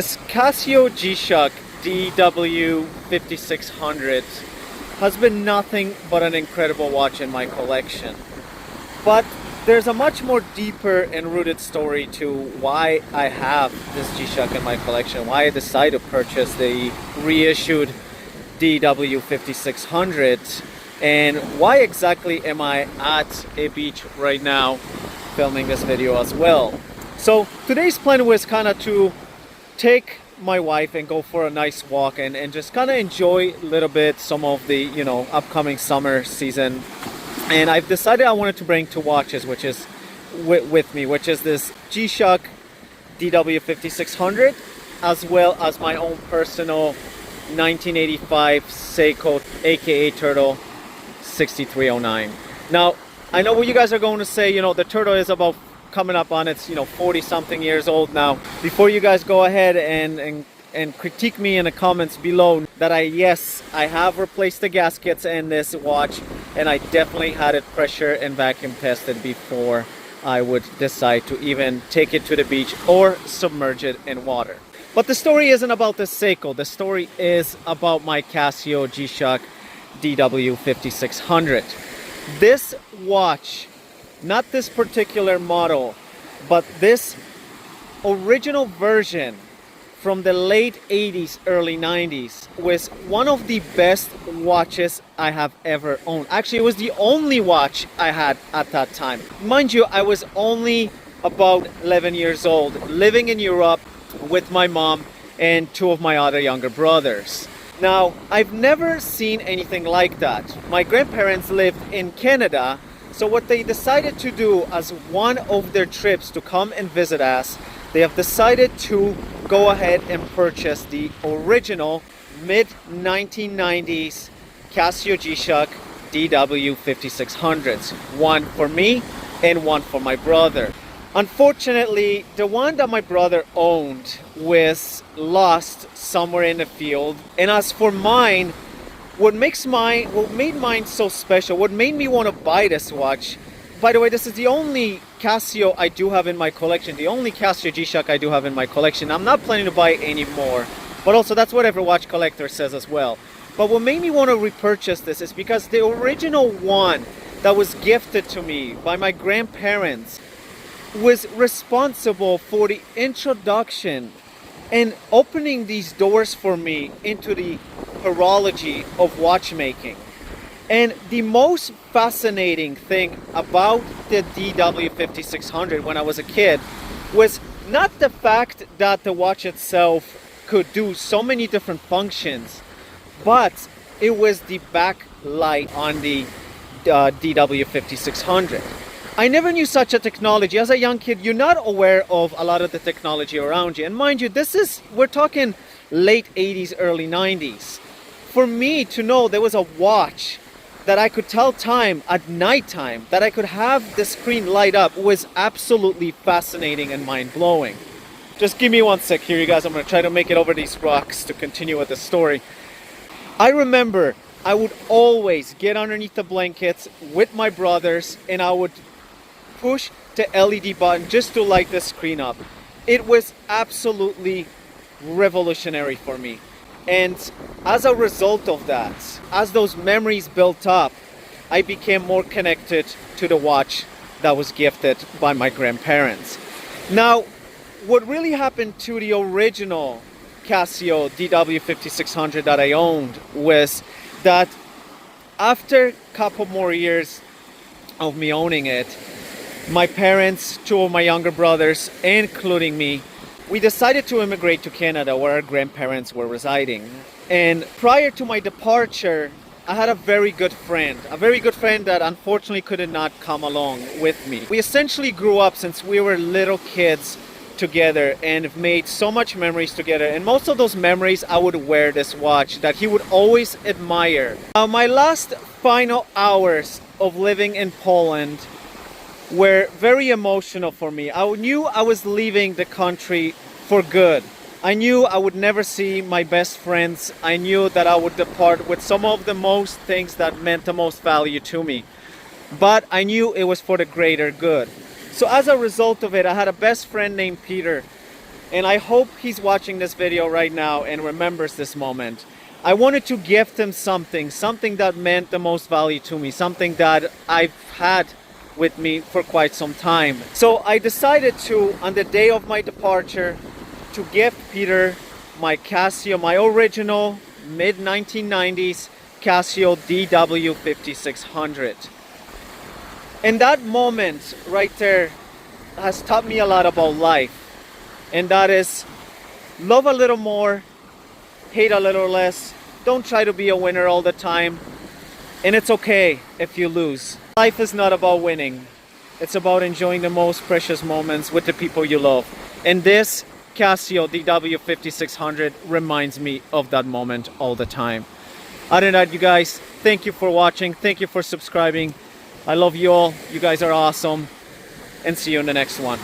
This Casio G-Shock DW5600 has been nothing but an incredible watch in my collection. But there's a much more deeper and rooted story to why I have this G-Shock in my collection, why I decided to purchase the reissued DW5600, and why exactly am I at a beach right now filming this video as well. So today's plan was kind of to take my wife and go for a nice walk and just kind of enjoy a little bit some of the upcoming summer season. And I've decided I wanted to bring two watches which is with me, which is this G-Shock DW5600 as well as my own personal 1985 Seiko aka Turtle 6309. Now I know what you guys are going to say, the Turtle is about coming up on its 40 something years old now. Before you guys go ahead and critique me in the comments below, that I have replaced the gaskets in this watch, and I definitely had it pressure and vacuum tested before I would decide to even take it to the beach or submerge it in water. But the story isn't about the Seiko, the story is about my Casio G-Shock DW5600. This watch, not this particular model, but this original version from the late 80s, early 90s, was one of the best watches I have ever owned. Actually, it was the only watch I had at that time. Mind you, I was only about 11 years old, living in Europe with my mom and two of my other younger brothers. Now, I've never seen anything like that. My grandparents lived in Canada, so what they decided to do as one of their trips to come and visit us, they have decided to go ahead and purchase the original mid-1990s Casio G-Shock DW5600s. One for me and one for my brother. Unfortunately, the one that my brother owned was lost somewhere in the field. And as for mine, what made mine so special, what made me want to buy this watch, by the way, this is the only Casio I do have in my collection, the only Casio G-Shock I do have in my collection. I'm not planning to buy any more, but also that's what every watch collector says as well. But what made me want to repurchase this is because the original one that was gifted to me by my grandparents was responsible for the introduction and opening these doors for me into the horology of watchmaking. And the most fascinating thing about the DW5600 when I was a kid was not the fact that the watch itself could do so many different functions, but it was the backlight on the DW5600. I never knew such a technology. As a young kid, you're not aware of a lot of the technology around you. And mind you, we're talking late 80s, early 90s. For me to know there was a watch that I could tell time at nighttime, that I could have the screen light up, was absolutely fascinating and mind-blowing. Just give me one sec here, you guys. I'm going to try to make it over these rocks to continue with the story. I remember I would always get underneath the blankets with my brothers and I would push the LED button just to light the screen up. It was absolutely revolutionary for me. And as a result of that, as those memories built up, I became more connected to the watch that was gifted by my grandparents. Now, what really happened to the original Casio DW5600 that I owned was that after a couple more years of me owning it, my parents, two of my younger brothers, including me, we decided to immigrate to Canada where our grandparents were residing. And prior to my departure, I had a very good friend that unfortunately could not come along with me. We essentially grew up since we were little kids together and have made so much memories together. And most of those memories, I would wear this watch that he would always admire. My last final hours of living in Poland were very emotional for me. I knew I was leaving the country for good. I knew I would never see my best friends. I knew that I would depart with some of the most things that meant the most value to me. But I knew it was for the greater good. So as a result of it, I had a best friend named Peter And I hope he's watching this video right now and remembers this moment. I wanted to gift him something that meant the most value to me, something that I've had with me for quite some time. So I decided to, on the day of my departure, to gift Peter my Casio, my original mid-1990s Casio DW5600. And that moment right there has taught me a lot about life. And that is, love a little more, hate a little less. Don't try to be a winner all the time. And it's okay if you lose. Life is not about winning. It's about enjoying the most precious moments with the people you love. And this Casio DW5600 reminds me of that moment all the time. Other than that, you guys, thank you for watching. Thank you for subscribing. I love you all. You guys are awesome. And see you in the next one.